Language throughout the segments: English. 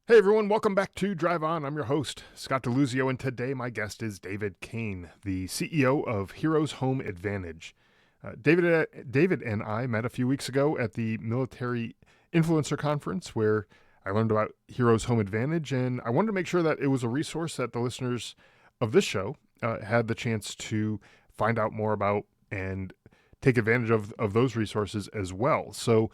Hey everyone, welcome back to Drive On. I'm your host, Scott DeLuzio, and today my guest is David Cain, the CEO of Heroes Home Advantage. David and I met a few weeks ago at the Military Influencer Conference where I learned about Heroes Home Advantage, and I wanted to make sure that it was a resource that the listeners of this show had the chance to find out more about and take advantage of those resources as well. So,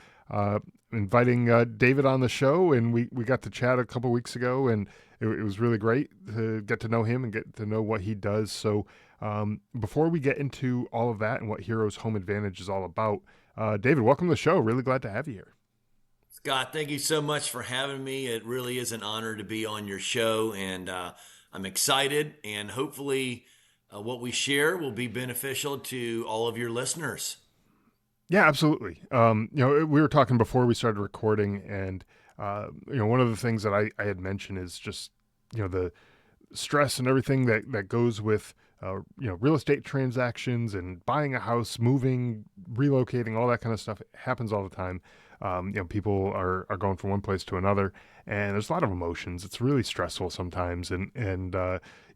inviting David on the show, and we got to chat a couple weeks ago, and it was really great to get to know him and get to know what he does. So, before we get into all of that and what Heroes Home Advantage is all about, David, welcome to the show. Really glad to have you here. Scott, thank you so much for having me. It really is an honor to be on your show, and I'm excited. And hopefully, what we share will be beneficial to all of your listeners. Yeah, absolutely. We were talking before we started recording, and one of the things that I had mentioned is just the stress and everything that goes with real estate transactions and buying a house, moving, relocating, all that kind of stuff. It happens all the time. People are going from one place to another, and there's a lot of emotions. It's really stressful sometimes, and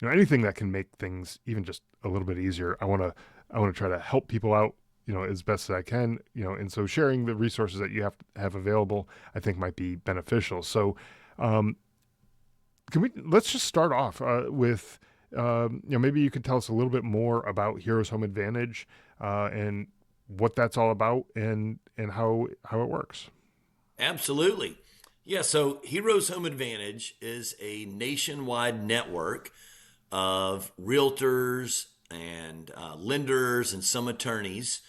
anything that can make things even just a little bit easier. I want to try to help people out, as best as I can, and so sharing the resources that you have available, I think might be beneficial. So, um, let's just start off with maybe you could tell us a little bit more about Heroes Home Advantage and what that's all about and how it works. Absolutely. Yeah, so Heroes Home Advantage is a nationwide network of realtors and lenders and some attorneys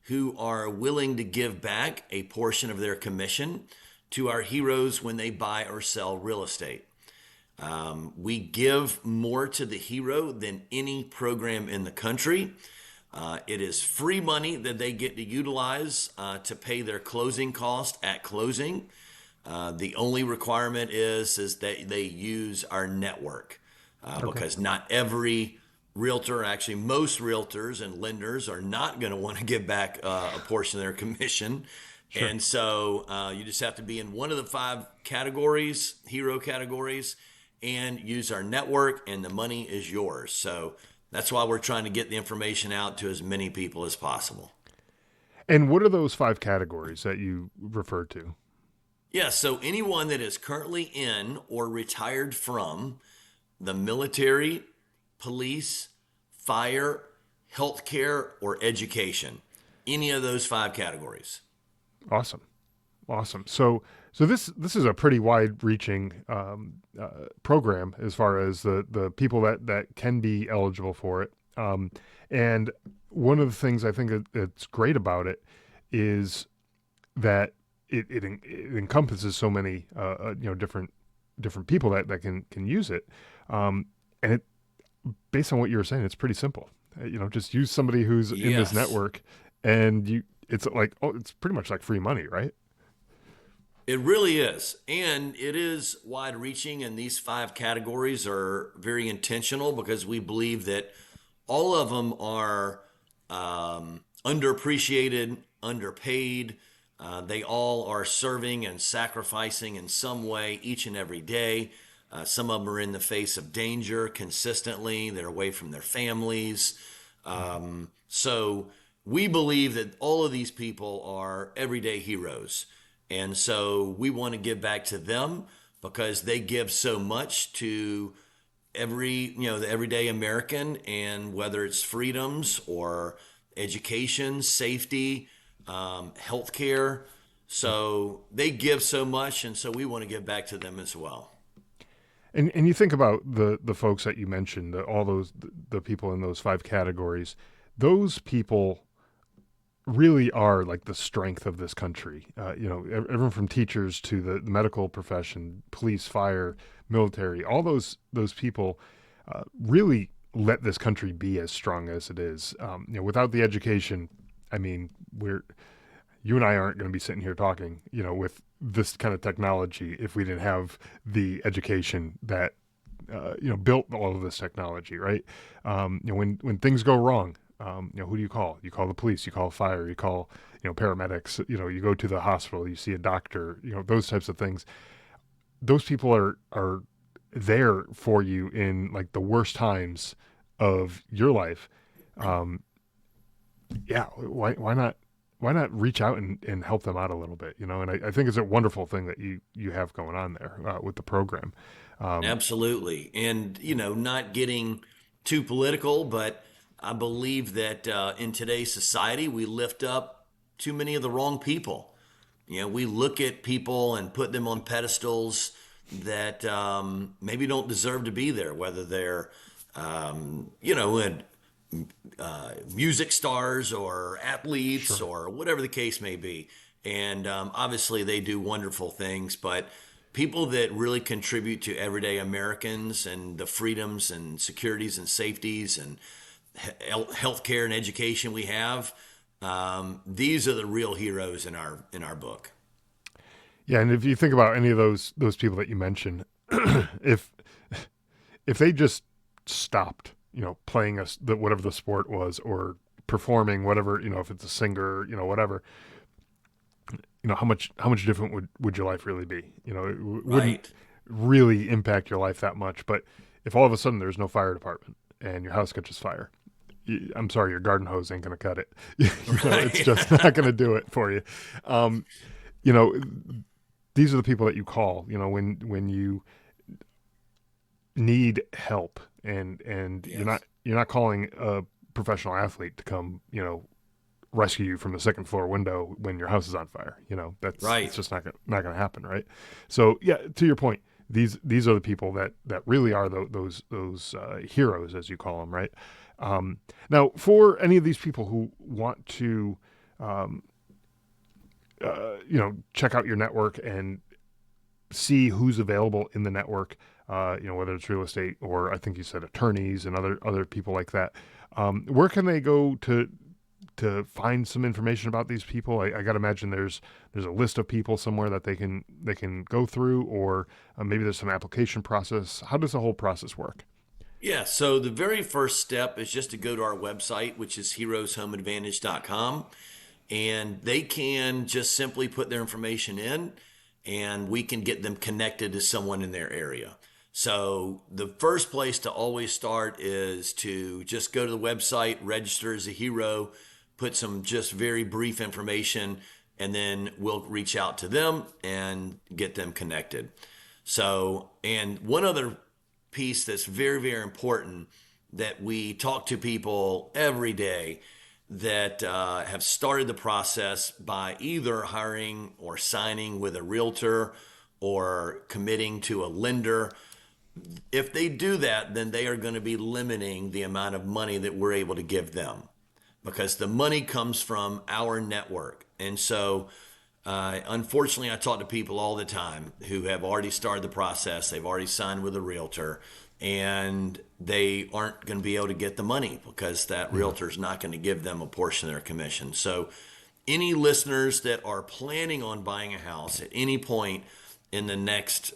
who are willing to give back a portion of their commission to our heroes when they buy or sell real estate. We give more to the hero than any program in the country. It is free money that they get to utilize to pay their closing cost at closing. The only requirement is that they use our network Okay. because not every realtor, actually most realtors and lenders are not going to want to give back a portion of their commission. Sure. And so you just have to be in one of the five categories, hero categories, and use our network, and the money is yours. So that's why we're trying to get the information out to as many people as possible. And what are those five categories that you referred to? Yeah, so anyone that is currently in or retired from the military, police, fire, healthcare, or education, any of those five categories. Awesome. Awesome. So this is a pretty wide-reaching program as far as the people that can be eligible for it. And one of the things I think that's great about it is that it encompasses so many different people that can use it. And it based on what you were saying, it's pretty simple. Just use somebody who's in this Yes. network, and it's pretty much like free money, right? It really is. And it is wide reaching. And these five categories are very intentional because we believe that all of them are underappreciated, underpaid. They all are serving and sacrificing in some way each and every day. Some of them are in the face of danger consistently, they're away from their families. So we believe that all of these people are everyday heroes. And so we want to give back to them because they give so much to the everyday American, and whether it's freedoms or education, safety, healthcare. So they give so much, and so we want to give back to them as well. And you think about the folks that you mentioned, all those the people in those five categories, those people really are like the strength of this country. Everyone from teachers to the medical profession, police, fire, military, all those people really let this country be as strong as it is. Without the education, I mean, you and I aren't going to be sitting here talking, with this kind of technology if we didn't have the education that built all of this technology, right? When things go wrong, who do you call? You call the police, you call fire, you call paramedics. You go to the hospital, you see a doctor. Those types of things. those people are there for you in like the worst times of your life. Um, yeah, why not reach out and help them out a little bit, you know? And I think it's a wonderful thing that you have going on there with the program. Um, Absolutely. And, not getting too political, but I believe that in today's society, we lift up too many of the wrong people. We look at people and put them on pedestals that maybe don't deserve to be there, whether they're, in music stars or athletes sure. or whatever the case may be. And obviously, they do wonderful things, but people that really contribute to everyday Americans and the freedoms and securities and safeties and healthcare and education we have, these are the real heroes in our book. Yeah, and if you think about any of those people that you mentioned, if if they just stopped, you know, playing whatever the sport was or performing whatever, you know, if it's a singer, you know, whatever, you know, how much different would your life really be? You know, wouldn't Right. really impact your life that much. But if all of a sudden there's no fire department and your house catches fire, I'm sorry, your garden hose ain't gonna cut it. You know, it's Right. just not gonna do it for you. Um, you know, these are the people that you call. You know, when you need help and Yes. you're not calling a professional athlete to come, you know, rescue you from the second floor window when your house is on fire. You know, that's Right. just not going to happen, right? So yeah, to your point, these are the people that really are those heroes, as you call them, right? Now, for any of these people who want to, um, you know, check out your network and see who's available in the network, you know, whether it's real estate or I think you said attorneys and other people like that. Where can they go to find some information about these people? I got to imagine there's a list of people somewhere that they can go through, or maybe there's some application process. How does the whole process work? Yeah. So the very first step is just to go to our website, which is heroeshomeadvantage.com. And they can just simply put their information in and we can get them connected to someone in their area. So the first place to always start is to just go to the website, register as a hero, put some just very brief information, and then we'll reach out to them and get them connected. So, and one other piece that's very, very important that we talk to people every day that have started the process by either hiring or signing with a realtor or committing to a lender. If they do that, then they are going to be limiting the amount of money that we're able to give them because the money comes from our network. And so, unfortunately, I talk to people all the time who have already started the process. They've already signed with a realtor, and they aren't going to be able to get the money because that Yeah. realtor is not going to give them a portion of their commission. So, any listeners that are planning on buying a house at any point in the next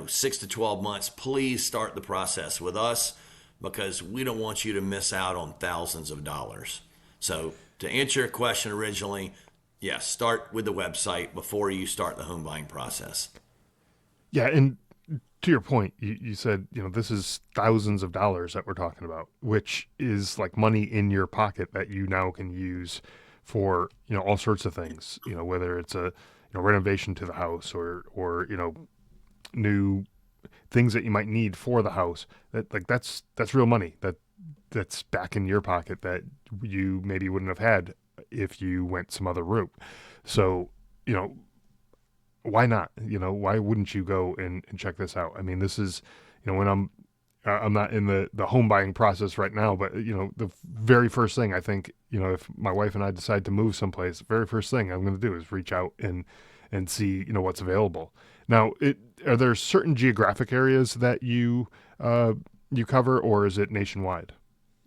6 to 12 months, please start the process with us because we don't want you to miss out on thousands of dollars. So to answer your question originally, yes, start with the website before you start the home buying process. Yeah, and to your point, you said, you know, this is thousands of dollars that we're talking about, which is like money in your pocket that you now can use for, you know, all sorts of things, you know, whether it's a, you know, renovation to the house or, you know, new things that you might need for the house. That like that's real money that's back in your pocket that you maybe wouldn't have had if you went some other route. So, you know, why not? You know, why wouldn't you go and check this out? I mean, this is, you know, when I'm not in the home buying process right now, but you know, the very first thing I think, you know, if my wife and I decide to move someplace, the very first thing I'm going to do is reach out and see, you know, what's available. Now, are there certain geographic areas that uh, you cover, or is it nationwide?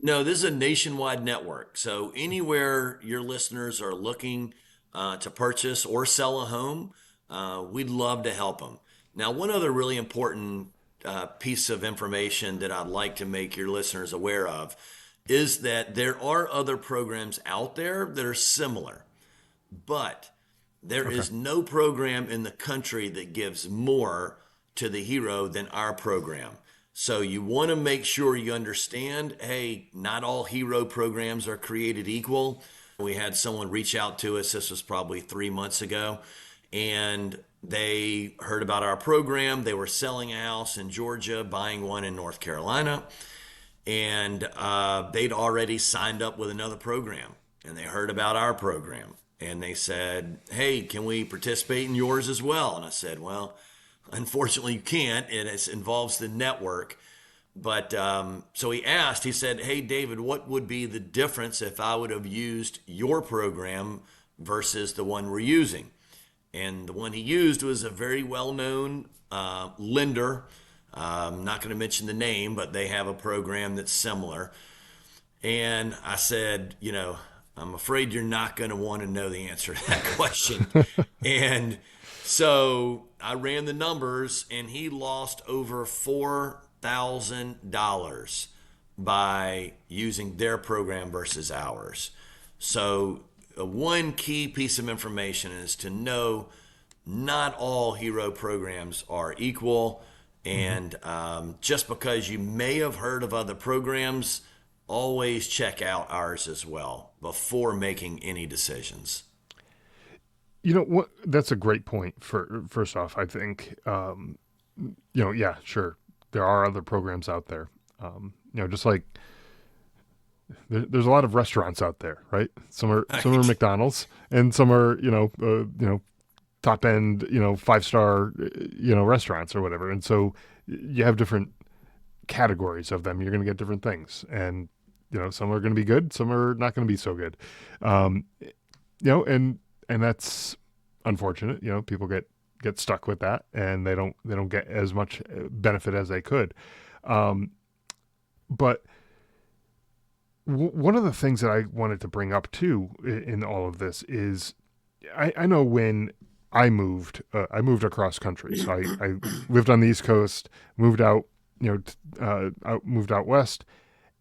No, this is a nationwide network. So anywhere your listeners are looking to purchase or sell a home, we'd love to help them. Now, one other really important piece of information that I'd like to make your listeners aware of is that there are other programs out there that are similar, but there Okay. is no program in the country that gives more to the hero than our program. So you want to make sure you understand, hey, not all hero programs are created equal. We had someone reach out to us, this was probably 3 months ago, and they heard about our program. They were selling a house in Georgia, buying one in North Carolina, and they'd already signed up with another program, and they heard about our program, and they said, hey, can we participate in yours as well? And I said, well, unfortunately you can't. It involves the network. But so he asked, he said, hey, David, what would be the difference if I would have used your program versus the one we're using? And the one he used was a very well known lender. I'm not going to mention the name, but they have a program that's similar. And I said, I'm afraid you're not going to want to know the answer to that question. And so I ran the numbers, and he lost over $4,000 by using their program versus ours. So, one key piece of information is to know not all hero programs are equal. Mm-hmm. And just because you may have heard of other programs, always check out ours as well before making any decisions. You know what? That's a great point. For first off, I think yeah, sure, there are other programs out there. Just like there's a lot of restaurants out there, right? Some are Right. McDonald's, and some are top end 5-star restaurants or whatever. And so you have different categories of them. You're going to get different things, and some are going to be good, some are not going to be so good. Um, and that's unfortunate. People get stuck with that, and they don't get as much benefit as they could. Um, but one of the things that I wanted to bring up too in all of this is I know when I moved across country. So I lived on the East Coast, moved out, moved out west.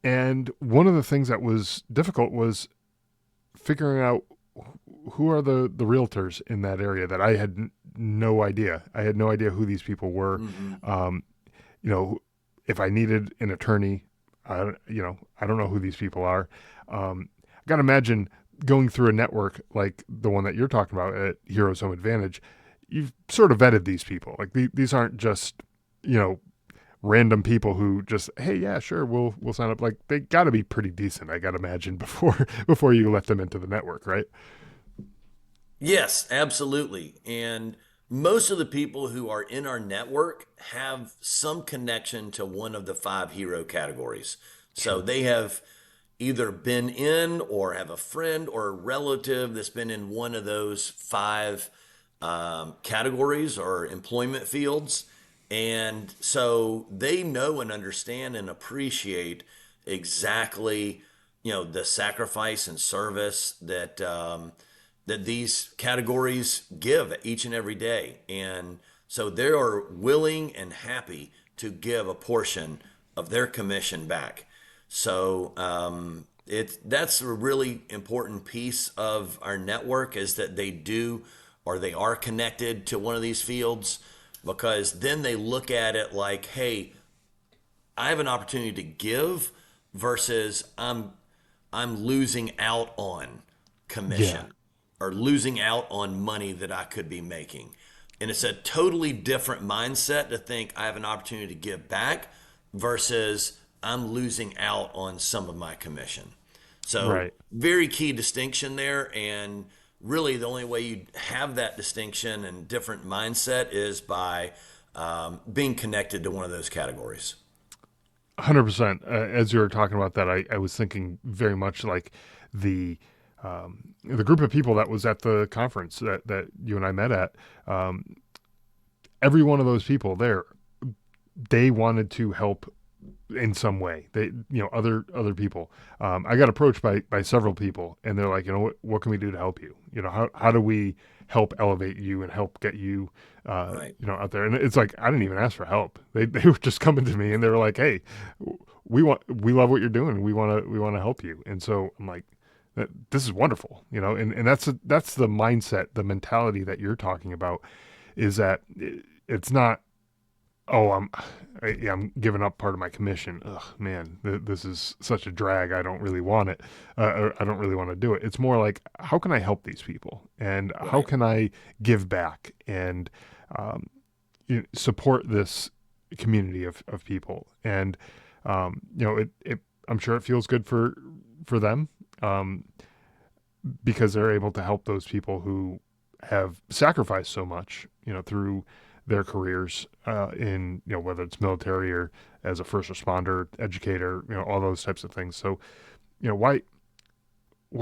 And one of the things that was difficult was figuring out who are the realtors in that area that I had no idea. I had no idea who these people were. Hmm. Um, you know, if I needed an attorney, I don't know who these people are. I got to imagine going through a network like the one that you're talking about at Heroes Home Advantage. You've sort of vetted these people. Like these aren't just, you know, random people who just, hey, yeah, sure, we'll sign up. Like they got to be pretty decent. I got to imagine before you let them into the network, right? Yes, absolutely. And most of the people who are in our network have some connection to one of the five hero categories. So Sure. they have either been in or have a friend or a relative that's been in one of those five categories or employment fields. And so they know and understand and appreciate exactly, the sacrifice and service that these categories give each and every day. And so they are willing and happy to give a portion of their commission back. So that's a really important piece of our network is that they do or they are connected to one of these fields because then they look at it like, hey, I have an opportunity to give versus I'm losing out on Yeah. commission or losing out on money that I could be making. And it's a totally different mindset to think I have an opportunity to give back versus I'm losing out on some of my commission. So, Right. very key distinction there. And really, the only way you have that distinction and different mindset is by being connected to one of those categories. 100%. As you were talking about that, I was thinking very much like the the group of people that was at the conference that you and I met at. Every one of those people there, they wanted to help in some way. They, other people. I got approached by several people, and they're like, what can we do to help you? How do we help elevate you and help get you, Right. out there? And it's like I didn't even ask for help. They were just coming to me, and they were like, hey, we love what you're doing. We want to help you. And so I'm like, this is wonderful, and that's the mindset, the mentality that you're talking about is that it's not oh, yeah, I'm giving up part of my commission. Ugh, man, this is such a drag. I don't really want it. Or I don't really want to do it. It's more like, how can I help these people, and how Right. can I give back and um, support this community of people? And I'm sure it feels good for them, um, because they're able to help those people who have sacrificed so much, through their careers, in, whether it's military or as a first responder, educator, all those types of things. So, why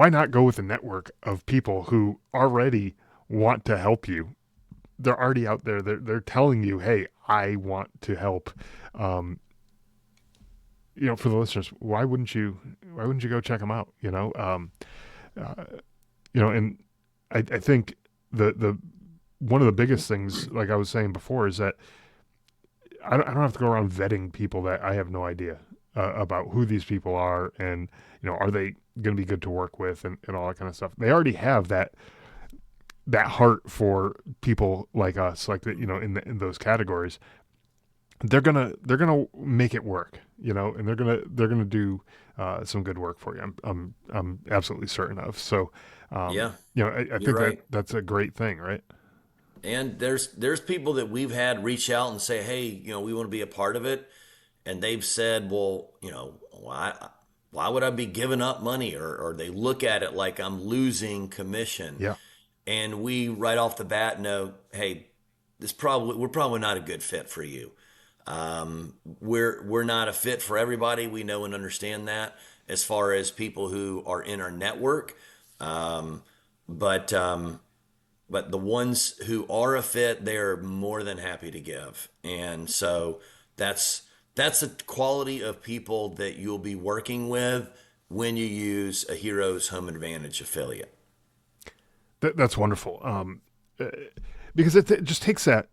not go with a network of people who already want to help you? They're already out there. They're telling you, hey, I want to help. Um, for the listeners, why wouldn't you go check them out? Uh, and I think the one of the biggest things, like I was saying before, is that I don't have to go around vetting people that I have no idea about who these people are, and are they going to be good to work with, and all that kind of stuff. They already have that heart for people like us, like that, in those categories. They're gonna make it work, and they're gonna do some good work for you. I'm absolutely certain of. So, Yeah, I you're think that right. that's a great thing, right? And there's people that we've had reach out and say, hey, we want to be a part of it, and they've said, well, why would I be giving up money? Or they look at it like I'm losing commission, Yeah. and we right off the bat know, hey, we're probably not a good fit for you. We're not a fit for everybody. We know and understand that as far as people who are in our network, um, but. But the ones who are a fit, they're more than happy to give. And so that's that's the quality of people that you'll be working with when you use a Heroes Home Advantage affiliate. That's wonderful. Uh, because it just takes that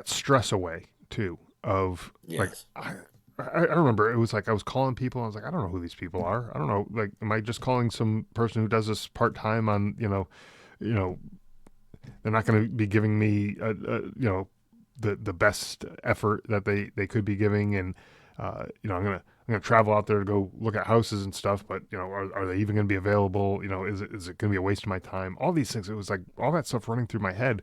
stress away too. Of like, Yes. I remember it was like I was calling people. I was like, I don't know who these people are. I don't know. Like, am I just calling some person who does this part time on, you know, they're not going to be giving me, the best effort that they could be giving, and I'm gonna travel out there to go look at houses and stuff. But are they even going to be available? Is it going to be a waste of my time? All these things. It was like all that stuff running through my head.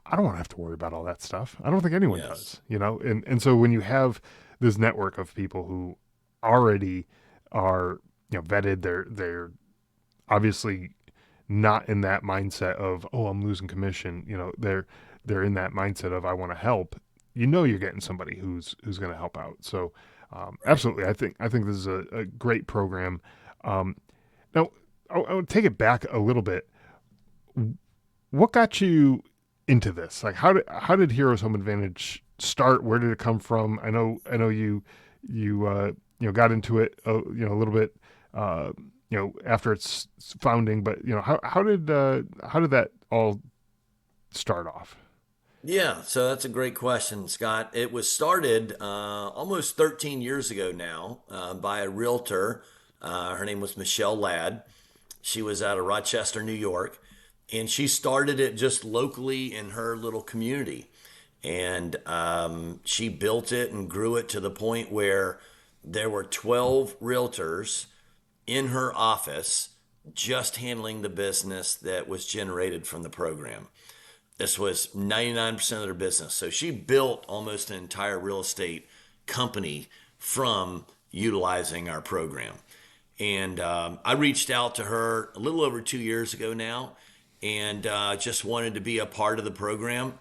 I don't want to have to worry about all that stuff. I don't think anyone Yes. does. And so when you have this network of people who already are, vetted, they're obviously not in that mindset of, oh, I'm losing commission. They're in that mindset of, I want to help. You're getting somebody who's going to help out. So, Right. absolutely, I think this is a great program. Um, Now, I'll take it back a little bit. What got you into this? Like, how did Heroes Home Advantage start? Where did it come from? I know you got into it a little bit, after its founding, but how did that all start off? Yeah, so that's a great question, Scott. It was started almost 13 years ago now by a realtor. Her name was Michelle Ladd. She was out of Rochester, New York, and she started it just locally in her little community. And she built it and grew it to the point where there were 12 realtors in her office just handling the business that was generated from the program. This was 99% of their business. So she built almost an entire real estate company from utilizing our program. And I reached out to her a little over 2 years ago now, and just wanted to be a part of the program.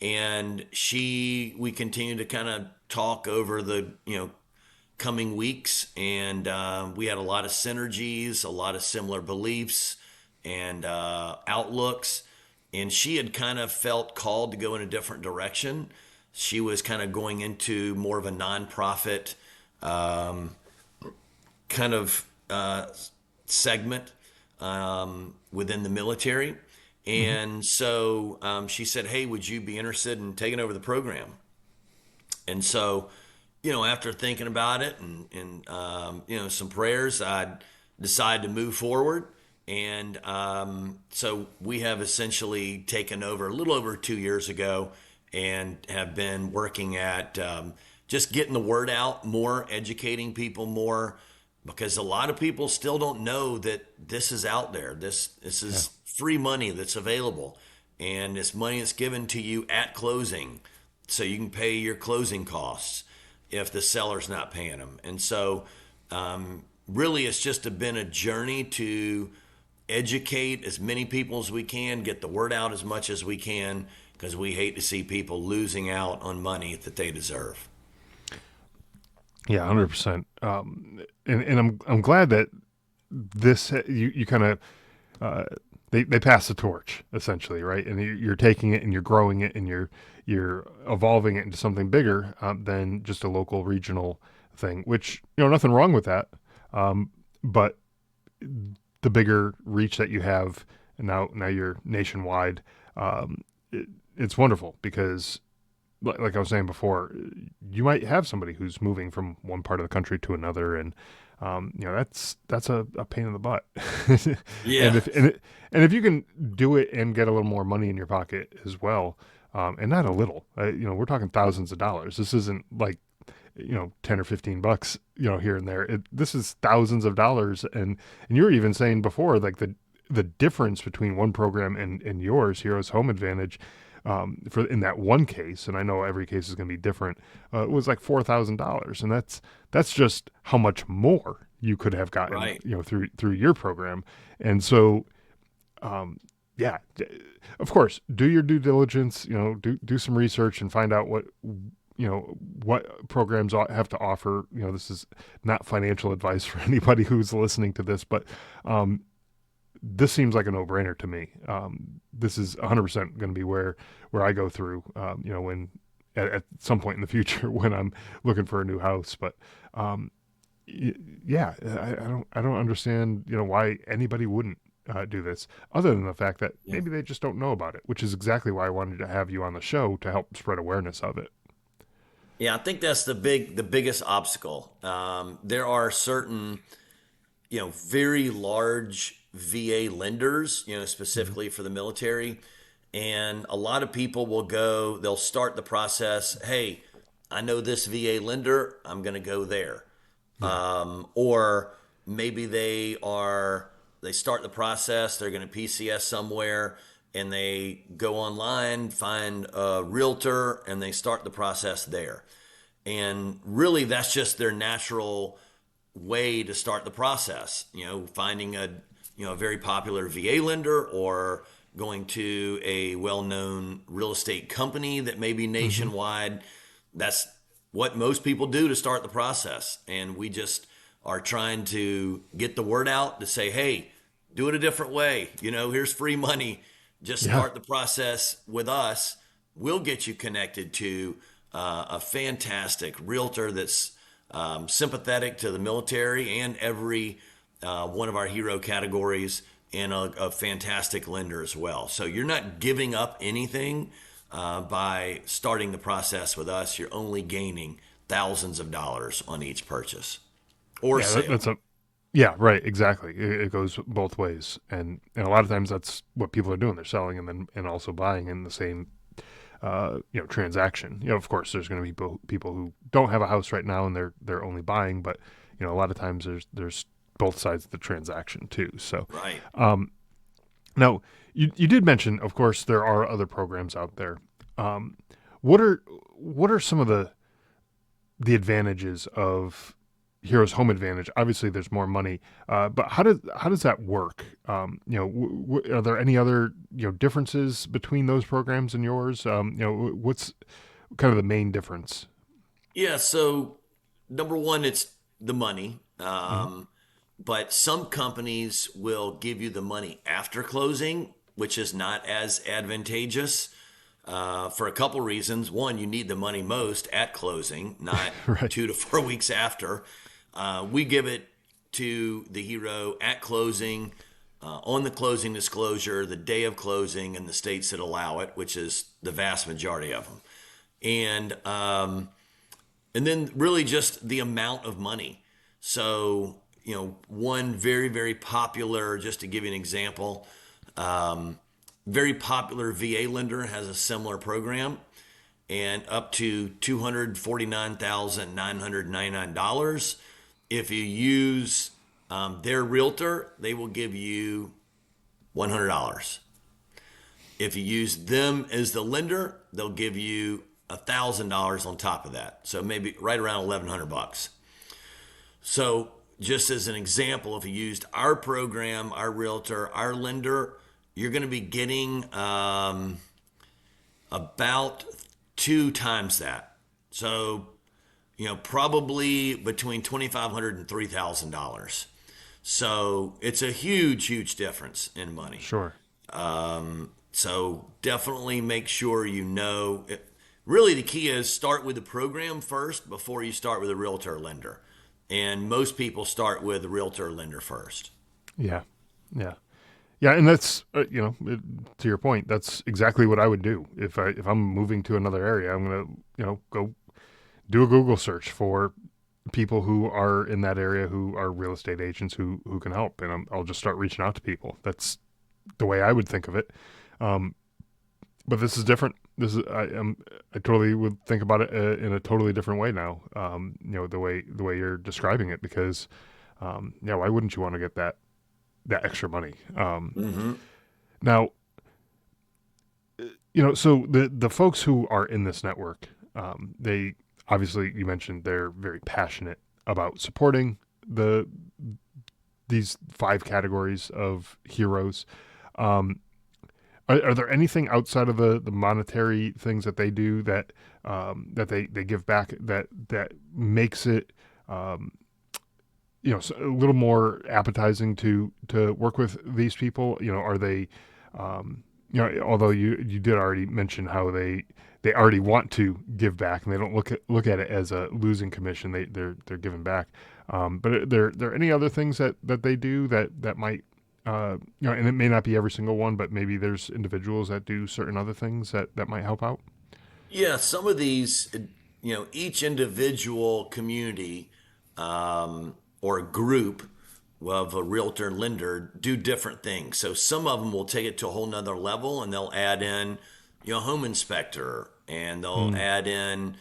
And we continued to kind of talk over the coming weeks, and we had a lot of synergies, a lot of similar beliefs and outlooks. And she had kind of felt called to go in a different direction. She was kind of going into more of a nonprofit kind of segment within the military. Hmm. And so she said, hey, would you be interested in taking over the program? And so, after thinking about it and some prayers, I decided to move forward. And so we have essentially taken over a little over 2 years ago. and have been working at just getting the word out more, educating people more, because a lot of people still don't know that this is out there. This Yeah. is free money that's available, and it's money that's given to you at closing, so you can pay your closing costs if the seller's not paying them. And so, really, it's just been a journey to educate as many people as we can, get the word out as much as we can, because we hate to see people losing out on money that they deserve. Yeah, 100%. And I'm glad that this you kind of uh, they pass the torch essentially, right? And you're taking it and you're growing it and you're evolving it into something bigger than just a local regional thing. Which nothing wrong with that. But the bigger reach that you have, and now you're nationwide. It's wonderful because like I was saying before, you might have somebody who's moving from one part of the country to another, and that's a pain in the butt. and Yeah, if and, it, and if you can do it and get a little more money in your pocket as well, and not a little, we're talking thousands of dollars. This isn't like 10 or 15 bucks, here and there. This is thousands of dollars, and you were even saying before, like the difference between one program and yours, Heroes Home Advantage, for in that one case, and I know every case is going to be different. It was like $4,000, and that's just how much more you could have gotten, right. through your program. And so, yeah, of course, do your due diligence. Do some research and find out what programs have to offer. This is not financial advice for anybody who's listening to this, but this seems like a no-brainer to me. This is 100% going to be where I go through, when at some point in the future when I'm looking for a new house. But yeah, I don't understand, why anybody wouldn't do this, other than the fact that Yeah. maybe they just don't know about it, which is exactly why I wanted to have you on the show to help spread awareness of it. Yeah, I think that's the biggest obstacle. There are certain, very large VA lenders, Mm-hmm. specifically for the military. And a lot of people will go, they'll start the process. Hey, I know this VA lender, I'm going to go there. Yeah. Or maybe they start the process, they're going to PCS somewhere, and they go online, find a realtor, and they start the process there. And really, that's just their natural way to start the process. Finding a very popular VA lender, or going to a well-known real estate company that may be Mm-hmm. nationwide. That's what most people do to start the process. And we just are trying to get the word out to say, hey, do it a different way. Here's free money. Just Yeah. start the process with us. We'll get you connected to a fantastic realtor that's sympathetic to the military and every one of our hero categories, and a fantastic lender as well. So you're not giving up anything by starting the process with us. You're only gaining thousands of dollars on each purchase or Yeah, sale. that's a yeah, right, exactly. It goes both ways, and a lot of times that's what people are doing. They're selling and also buying in the same transaction. Of course, there's going to be people who don't have a house right now and they're only buying, but a lot of times there's both sides of the transaction too. So Right. now you did mention, of course, there are other programs out there. Um, what are what are some of the advantages of Heroes Home Advantage? Obviously, there's more money, but how does that work? Are there any other differences between those programs and yours? What's kind of the main difference? Yeah. So, number one, it's the money. Mm-hmm. But some companies will give you the money after closing, which is not as advantageous for a couple reasons. One, you need the money most at closing, not Right. 2 to 4 weeks after. We give it to the hero at closing, on the closing disclosure, the day of closing, in the states that allow it, which is the vast majority of them. And then really just the amount of money. So, one very, very popular, just to give you an example, very popular VA lender has a similar program. and up to $249,999. If you use their realtor, they will give you $100. If you use them as the lender, they'll give you $1,000 on top of that. So maybe right around 1,100 bucks. So just as an example, if you used our program, our realtor, our lender, you're going to be getting about two times that. So, probably between $2,500 and $3,000. So it's a huge, huge difference in money. Sure. So definitely make sure you know. Really, the key is start with the program first before you start with a realtor lender. And most people start with a realtor lender first. Yeah. Yeah. Yeah, and that's to your point. That's exactly what I would do if I'm moving to another area. I'm gonna go do a Google search for people who are in that area who are real estate agents who can help, and I'll just start reaching out to people. That's the way I would think of it. Um, but this is different. I totally would think about it in a totally different way now. The way you're describing it, because yeah, why wouldn't you want to get that extra money? Mm-hmm. Now, so the folks who are in this network, they obviously, you mentioned, they're very passionate about supporting the these five categories of heroes. Um, are there anything outside of the monetary things that they do that they give back that makes it a little more appetizing to work with these people? Are they although you did already mention how they already want to give back, and they don't look at it as a losing commission. They're giving back. But are there any other things that they do that might and it may not be every single one, but maybe there's individuals that do certain other things that might help out. Yeah, some of these, each individual community or group of a realtor lender do different things. So some of them will take it to a whole nother level and they'll add in, home inspector, and they'll Mm, add in,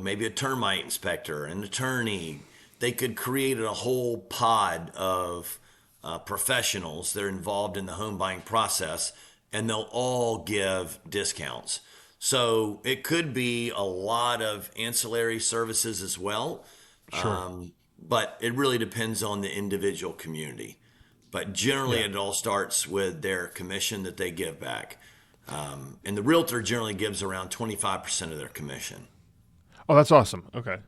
maybe a termite inspector, an attorney. They could create a whole pod of professionals that are involved in the home buying process, and they'll all give discounts. So it could be a lot of ancillary services as well, sure. but it really depends on the individual community. But generally, Yeah. it all starts with their commission that they give back. And the realtor generally gives around 25% of their commission. Oh, that's awesome. Okay.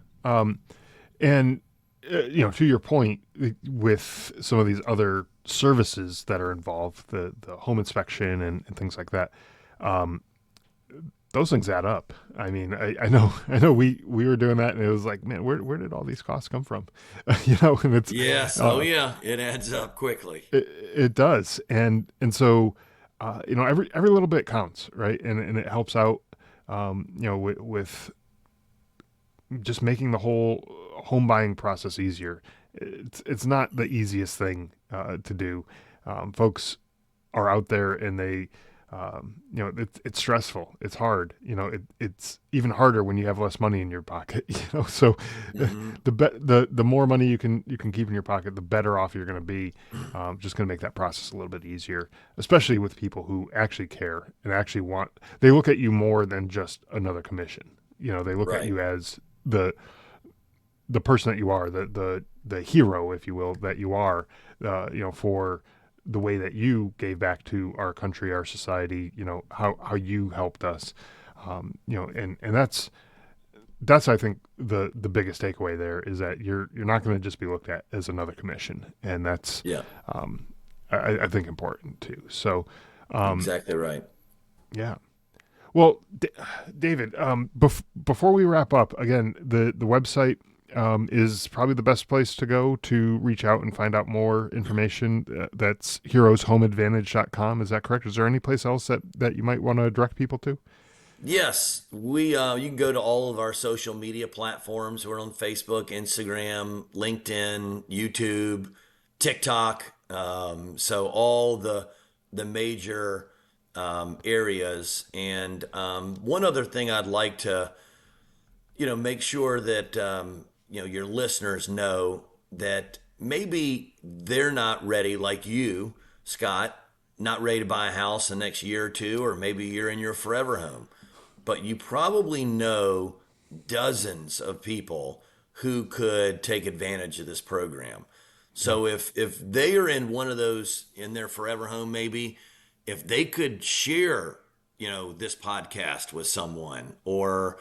And to your point, with some of these other services that are involved, the home inspection and things like that, um, those things add up. I mean, I know we were doing that, and it was like, man, where did all these costs come from? And it's Yes. Oh, uh, yeah. It adds up quickly. it does, and so every little bit counts, right? And it helps out, with just making the whole home buying process easier. It's not the easiest thing to do. Folks are out there, and they it's stressful, it's hard. It's even harder when you have less money in your pocket. So Hmm. the more money you can keep in your pocket, the better off you're going to be. Just going to make that process a little bit easier, especially with people who actually care and actually want. They look at you more than just another commission. They look at Right. you as the the person that you are, the hero, if you will, that you are, for the way that you gave back to our country, our society, how you helped us, and that's I think the biggest takeaway there is that you're not going to just be looked at as another commission, and that's Yeah. um, I think important too. So um, Exactly right. yeah. Well, David, before we wrap up, again, the website is probably the best place to go to reach out and find out more information. That's heroeshomeadvantage.com. Is that correct? Is there any place else that you might want to direct people to? Yes, we you can go to all of our social media platforms. We're on Facebook, Instagram, LinkedIn, YouTube, TikTok. So all the major areas. And one other thing I'd like to, make sure that your listeners know that maybe they're not ready like you, Scott, not ready to buy a house the next year or two, or maybe you're in your forever home, but you probably know dozens of people who could take advantage of this program. Yeah. So if they are in one of those in their forever home, maybe if they could share, this podcast with someone, or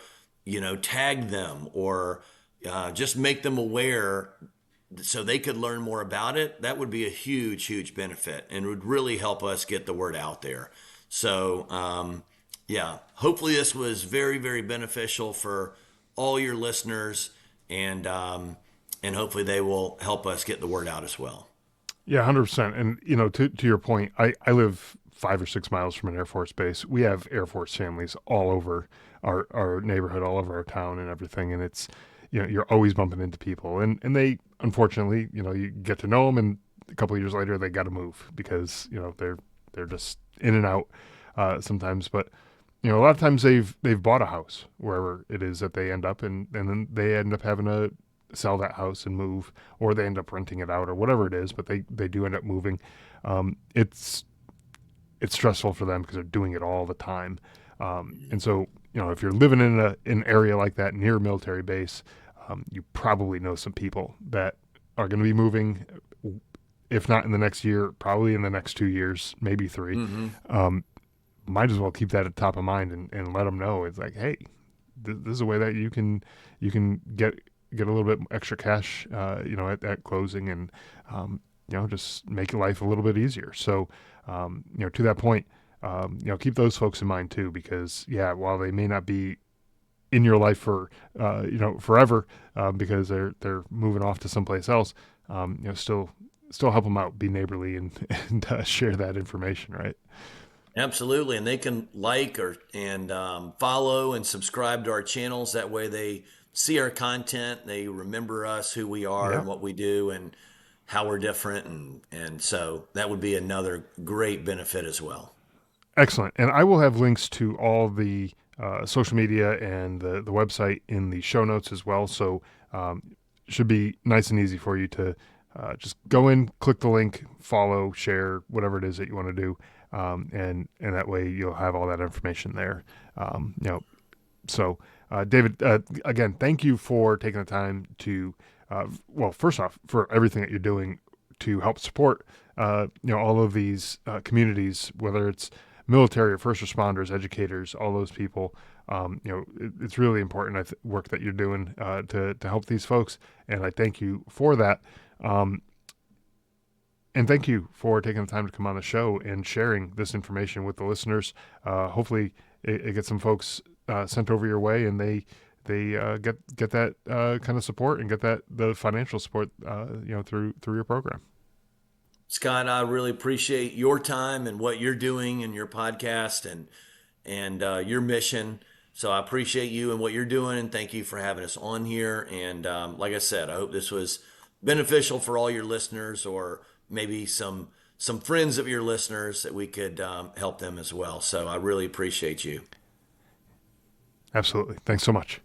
tag them, or just make them aware so they could learn more about it, that would be a huge, huge benefit and would really help us get the word out there. So, yeah, hopefully this was very, very beneficial for all your listeners, and hopefully they will help us get the word out as well. Yeah, 100%. And, to your point, I live 5 or 6 miles from an Air Force base. We have Air Force families all over our neighborhood, all over our town and everything. And it's, you're always bumping into people. And they, unfortunately, you get to know them, and a couple of years later, they got to move because, they're just in and out sometimes. But, a lot of times they've bought a house wherever it is that they end up, and then they end up having to sell that house and move, or they end up renting it out, or whatever it is. But they do end up moving. It's stressful for them because they're doing it all the time. And so, if you're living in an area like that near a military base, you probably know some people that are going to be moving. If not in the next year, probably in the next 2 years, maybe three. Mm-hmm. Might as well keep that at top of mind, and let them know it's like, hey, this is a way that you can get a little bit extra cash, at closing, and just make life a little bit easier. So, to that point, keep those folks in mind too, because yeah, while they may not be in your life for forever, because they're moving off to someplace else, still help them out, be neighborly, and share that information, right? Absolutely, and they can like or and follow and subscribe to our channels. That way, they see our content, they remember us, who we are, Yeah. and what we do, and how we're different, and so that would be another great benefit as well. Excellent. And I will have links to all the social media and the website in the show notes as well. So, should be nice and easy for you to just go in, click the link, follow, share, whatever it is that you want to do. And that way you'll have all that information there. Um, you know, David, again, thank you for taking the time to, well, first off, for everything that you're doing to help support, all of these communities, whether it's military or first responders, educators, all those people. It's really important work that you're doing to help these folks, and I thank you for that. Um, and thank you for taking the time to come on the show and sharing this information with the listeners. Hopefully, it gets some folks sent over your way, and they get that kind of support and get the financial support through your program. Scott, I really appreciate your time and what you're doing in your podcast and your mission. So I appreciate you and what you're doing, and thank you for having us on here. And like I said, I hope this was beneficial for all your listeners, or maybe some friends of your listeners, that we could help them as well. So I really appreciate you. Absolutely. Thanks so much.